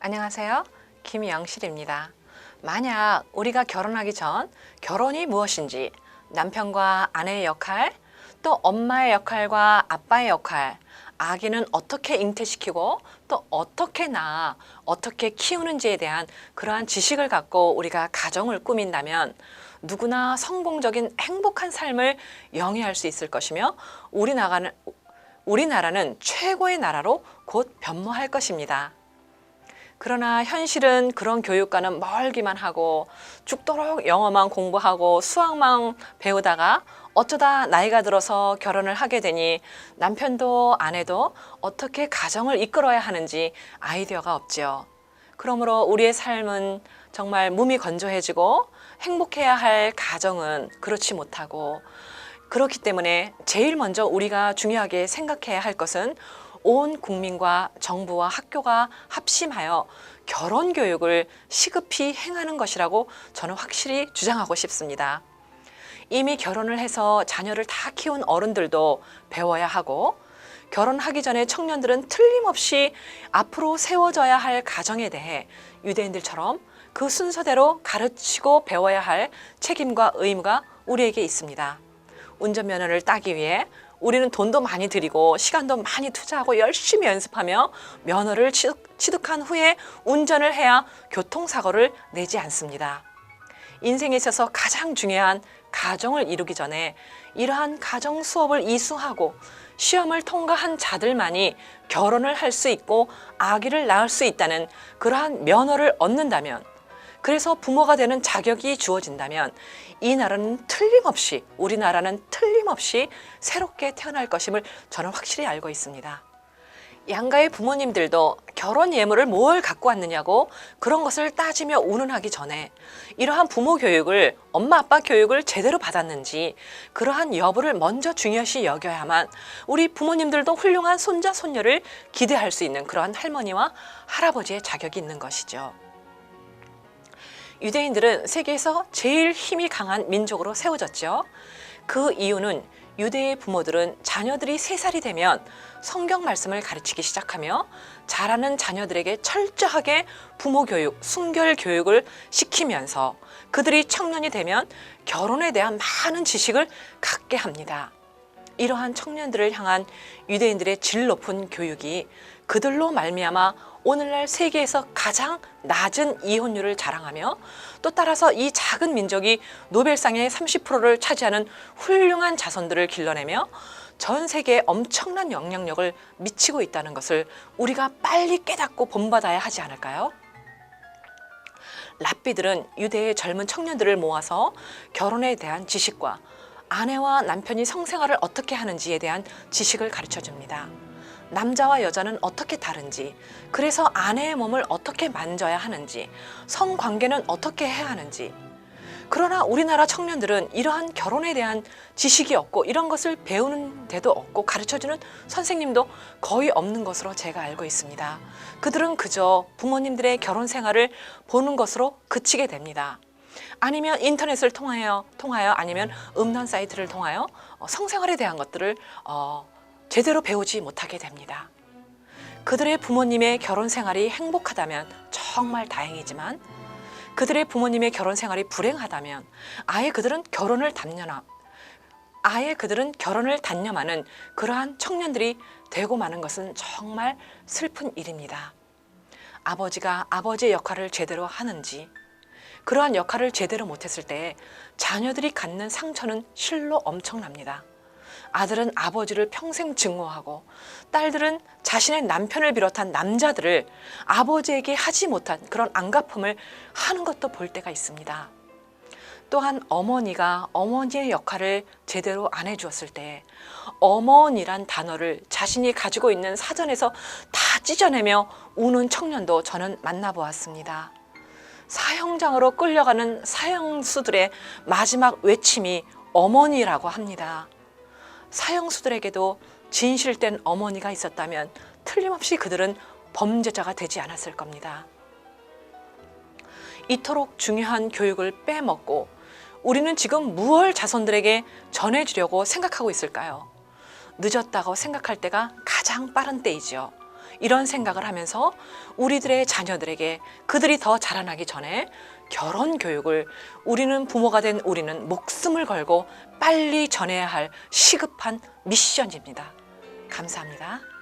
안녕하세요. 김영실입니다. 만약 우리가 결혼하기 전 결혼이 무엇인지, 남편과 아내의 역할, 또 엄마의 역할과 아빠의 역할, 아기는 어떻게 잉태시키고 또 어떻게 낳아, 어떻게 키우는지에 대한 그러한 지식을 갖고 우리가 가정을 꾸민다면 누구나 성공적인 행복한 삶을 영위할 수 있을 것이며 우리나라는 최고의 나라로 곧 변모할 것입니다. 그러나 현실은 그런 교육과는 멀기만 하고 죽도록 영어만 공부하고 수학만 배우다가 어쩌다 나이가 들어서 결혼을 하게 되니 남편도 아내도 어떻게 가정을 이끌어야 하는지 아이디어가 없지요. 그러므로 우리의 삶은 정말 몸이 건조해지고 행복해야 할 가정은 그렇지 못하고, 그렇기 때문에 제일 먼저 우리가 중요하게 생각해야 할 것은 온 국민과 정부와 학교가 합심하여 결혼 교육을 시급히 행하는 것이라고 저는 확실히 주장하고 싶습니다. 이미 결혼을 해서 자녀를 다 키운 어른들도 배워야 하고, 결혼하기 전에 청년들은 틀림없이 앞으로 세워져야 할 가정에 대해 유대인들처럼 그 순서대로 가르치고 배워야 할 책임과 의무가 우리에게 있습니다. 운전면허를 따기 위해 우리는 돈도 많이 들이고 시간도 많이 투자하고 열심히 연습하며 면허를 취득한 후에 운전을 해야 교통사고를 내지 않습니다. 인생에 있어서 가장 중요한 가정을 이루기 전에 이러한 가정 수업을 이수하고 시험을 통과한 자들만이 결혼을 할 수 있고 아기를 낳을 수 있다는 그러한 면허를 얻는다면, 그래서 부모가 되는 자격이 주어진다면 우리나라는 틀림없이 새롭게 태어날 것임을 저는 확실히 알고 있습니다. 양가의 부모님들도 결혼 예물을 뭘 갖고 왔느냐고 그런 것을 따지며 운운하기 전에 이러한 부모 교육을, 엄마 아빠 교육을 제대로 받았는지 그러한 여부를 먼저 중요시 여겨야만 우리 부모님들도 훌륭한 손자 손녀를 기대할 수 있는 그러한 할머니와 할아버지의 자격이 있는 것이죠. 유대인들은 세계에서 제일 힘이 강한 민족으로 세워졌죠. 그 이유는 유대의 부모들은 자녀들이 3살이 되면 성경 말씀을 가르치기 시작하며 자라는 자녀들에게 철저하게 부모 교육, 순결 교육을 시키면서 그들이 청년이 되면 결혼에 대한 많은 지식을 갖게 합니다. 이러한 청년들을 향한 유대인들의 질 높은 교육이 그들로 말미암아 오늘날 세계에서 가장 낮은 이혼율을 자랑하며, 또 따라서 이 작은 민족이 노벨상의 30%를 차지하는 훌륭한 자손들을 길러내며 전 세계에 엄청난 영향력을 미치고 있다는 것을 우리가 빨리 깨닫고 본받아야 하지 않을까요? 랍비들은 유대의 젊은 청년들을 모아서 결혼에 대한 지식과 아내와 남편이 성생활을 어떻게 하는지에 대한 지식을 가르쳐 줍니다. 남자와 여자는 어떻게 다른지, 그래서 아내의 몸을 어떻게 만져야 하는지, 성관계는 어떻게 해야 하는지. 그러나 우리나라 청년들은 이러한 결혼에 대한 지식이 없고 이런 것을 배우는 데도 없고 가르쳐주는 선생님도 거의 없는 것으로 제가 알고 있습니다. 그들은 그저 부모님들의 결혼 생활을 보는 것으로 그치게 됩니다. 아니면 인터넷을 통하여 아니면 음란 사이트를 통하여 성생활에 대한 것들을 제대로 배우지 못하게 됩니다. 그들의 부모님의 결혼 생활이 행복하다면 정말 다행이지만 그들의 부모님의 결혼 생활이 불행하다면 아예 그들은 결혼을 단념하는 그러한 청년들이 되고 마는 것은 정말 슬픈 일입니다. 아버지가 아버지의 역할을 제대로 하는지, 그러한 역할을 제대로 못했을 때 자녀들이 갖는 상처는 실로 엄청납니다. 아들은 아버지를 평생 증오하고 딸들은 자신의 남편을 비롯한 남자들을 아버지에게 하지 못한 그런 안갚음을 하는 것도 볼 때가 있습니다. 또한 어머니가 어머니의 역할을 제대로 안 해주었을 때 어머니란 단어를 자신이 가지고 있는 사전에서 다 찢어내며 우는 청년도 저는 만나보았습니다. 사형장으로 끌려가는 사형수들의 마지막 외침이 어머니라고 합니다. 사형수들에게도 진실된 어머니가 있었다면 틀림없이 그들은 범죄자가 되지 않았을 겁니다. 이토록 중요한 교육을 빼먹고 우리는 지금 무엇을 자손들에게 전해주려고 생각하고 있을까요? 늦었다고 생각할 때가 가장 빠른 때이지요. 이런 생각을 하면서 우리들의 자녀들에게 그들이 더 자라나기 전에 결혼 교육을 우리는 부모가 된 우리는 목숨을 걸고 빨리 전해야 할 시급한 미션입니다. 감사합니다.